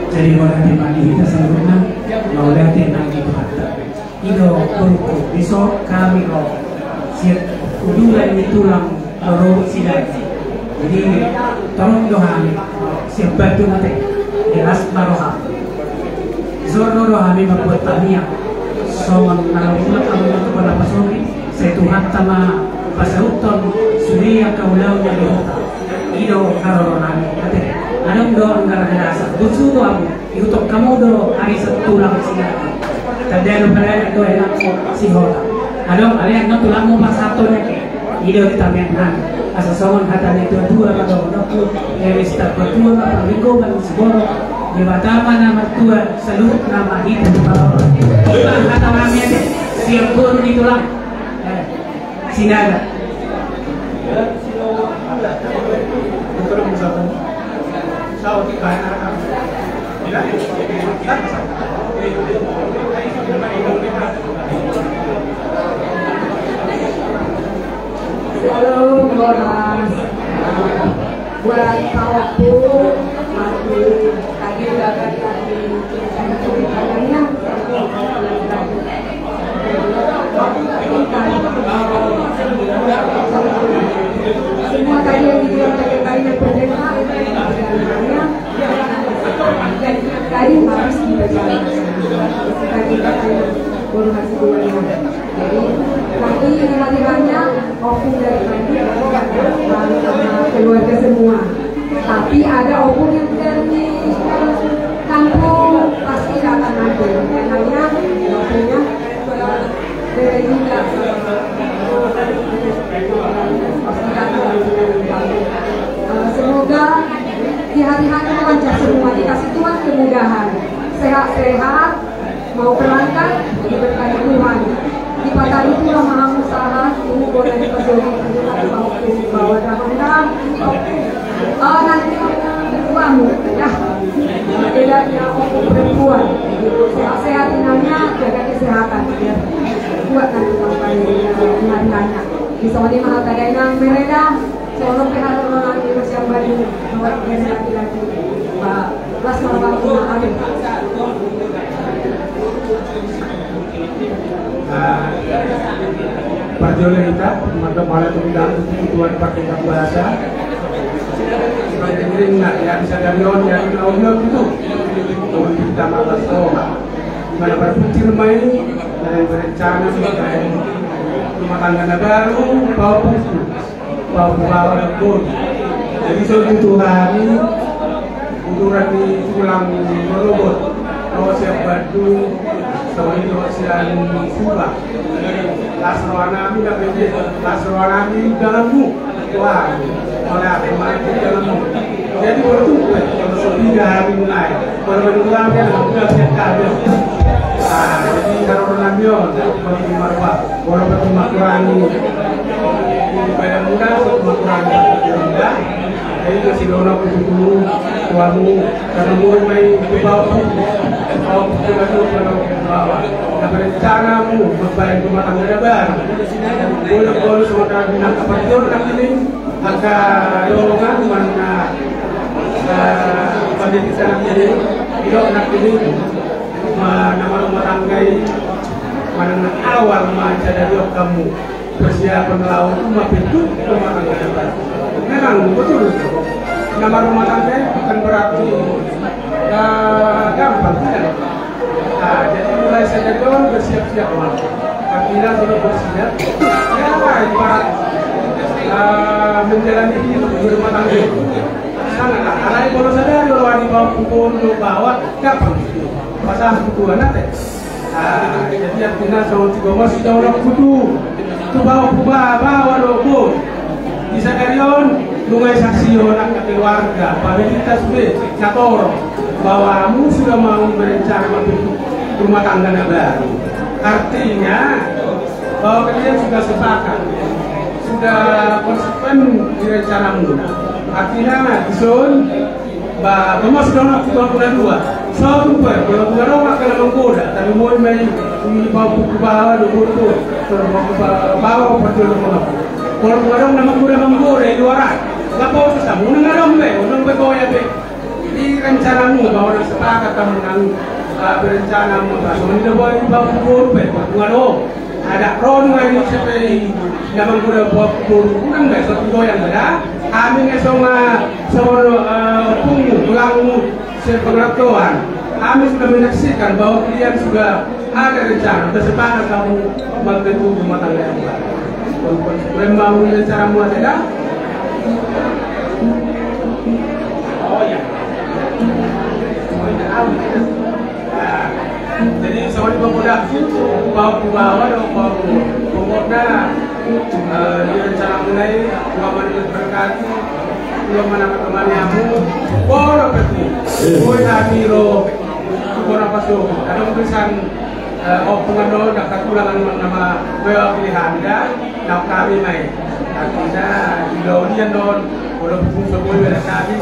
Jadi orang di pagi kita sempurna mau lihat yang itu kata. Ido berku besok kami kau siap kuduran itu tulang loro sidang. Jadi tolong doa siap bantu nanti jelas baroha. Zoro kami membuat tamiya. Soal nalaulat kami untuk berlapasuri. Saya Tuhan sama pasauton suria kaulau yang dihuta. Ido karo nami nanti. Anong do ang gara-garasa. Bunso do ako. Iutok kamo do ari sa tulang siya. Tandaan pala ito ay ako si Hota. Anong alihan no tulang mo pasato niya ke. Ido kita menan. Asa songon hata nito dua ka do no ku erista patua ka pamiko man siguro. Di batama na matua salut na mahita di bawah. Iba hata kami ate. Siap guru di tulang. Sinaga. Sao thì phải là halo Bonas, buat kauku masih tadi dapat lagi ceritanya semua tadi yang dibilang kaitannya pendeta tadi harus dibaca tadi katanya baru kasih dua jadi nanti latihannya opung dari nanti sama keluarga semua tapi ada opung yang dari kampung pasti akan ada makanya opungnya dari juga semoga di hari-hari lancar semua, dikasih Tuhan kemudahan, sehat-sehat, mau berangkat diberkati Tuhan. Di pada itulah maha usaha ini boleh dipersoni bahwa dalam nanti uangmu ya bedanya untuk perempuan sehat-sehat inanya jaga kesehatan biar kuat nanti sampai hari-harinya bisa mahal tagainang mereda seorang pihak orang di Rusia Bali orang biasa laki-laki kelas malam ada perjuangan kita mata malah tunggang kebutuhan pakai bahasa sebagai diri nggak ya bisa dari on yang audio itu untuk kita malas doa mana berpikir main dan berencana sebagai rumah tangga baru bawa lebur jadi soal itu hari ukuran di tulang merobot kalau siap batu sama itu sian suka lasroanami dan berbeda lasroanami dalammu wah oleh apa mati dalammu jadi bertumpai kalau setiga hari mulai kalau berulangnya sudah siap kabel jadi kalau nabion bagi marwah kalau bagi makurani pada muda makurani rendah jadi kasih dona kudu tuamu karena mulai main ke bawah bawah nah berencanamu membayar rumah tangga baru boleh saudara bilang seperti orang ini agak dorongan mana pendidikan ini tidak nak ini nama rumah tangga ini mana awal macam dari kamu persiapan laut rumah pintu rumah tangga baru memang betul nama rumah tangga bukan berarti gampang tidak. Nah, jadi mulai saja dong bersiap-siap apabila sudah bersiap ya ibarat menjalani hidup di rumah tangga sangatlah karena kalau sadar kalau di bawah pukul bawah gampang pasal pukul nanti jadi artinya sama tiga masih jauh orang kudu itu bawa logo bisa kalian lungai saksi orang keluarga pabilitas sudah nyator bahwa kamu sudah mau berencana membentuk rumah tangga baru artinya bahwa kalian sudah sepakat sudah konsekuen di rencanamu artinya dison bahwa kamu sudah nak bulan dua satu kalau bulan dua kalau menggoda tapi mau main di bawah dulu bawa perjuangan kalau bulan dua menggoda di luar nggak mau bisa mau ngarang be bawa ya be di rencanamu bahwa sepakat dengan berencana membahas mengenai bahwa purpet ngano ada ron ngayon siya naman ko na kurang nggak satu doyan ada kami ngesonga pung tulang sepengetahuan kami sudah menyaksikan bahwa kalian sudah ada rencana bersepakat kamu membentuk rumah tangga yang baru mau rencana mulai ada oh ya jadi sama juga mudah bawa dong pokoknya di rencana mulai Muhammad berkati belum mana temannya boleh berarti boleh tadi lo boleh pasuk ada tulisan pengadol dekat ulangan nama pilihan dan nak kami main artinya di launian don boleh fungsi boleh berkati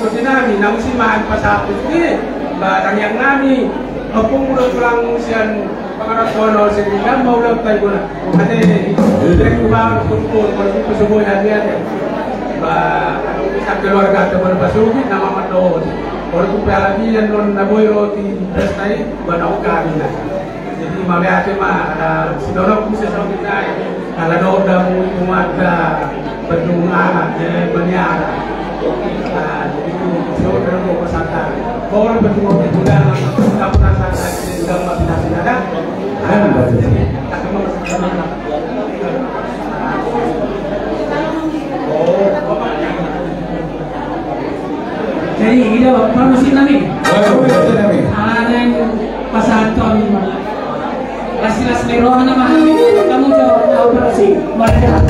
terus ini namun si mahan pasaput ini barang yang nami apung udah pulang usian pengarap kono sehingga mau udah tahu guna ada direct rumah kumpul kalau itu semua hadiah keluarga teman pasuki nama madon kalau itu lagi yang non naboy roti prestai banau kami lah jadi malihat mah ada sidorok bisa sampai kalau doda umat berdunga berniaga jadi itu saudara mau pesantren kalau berdunga juga kamu rasakan sudah masih ada jadi jadi itu promosi kami ada yang pasanton las merohan nama kamu jauh operasi mereka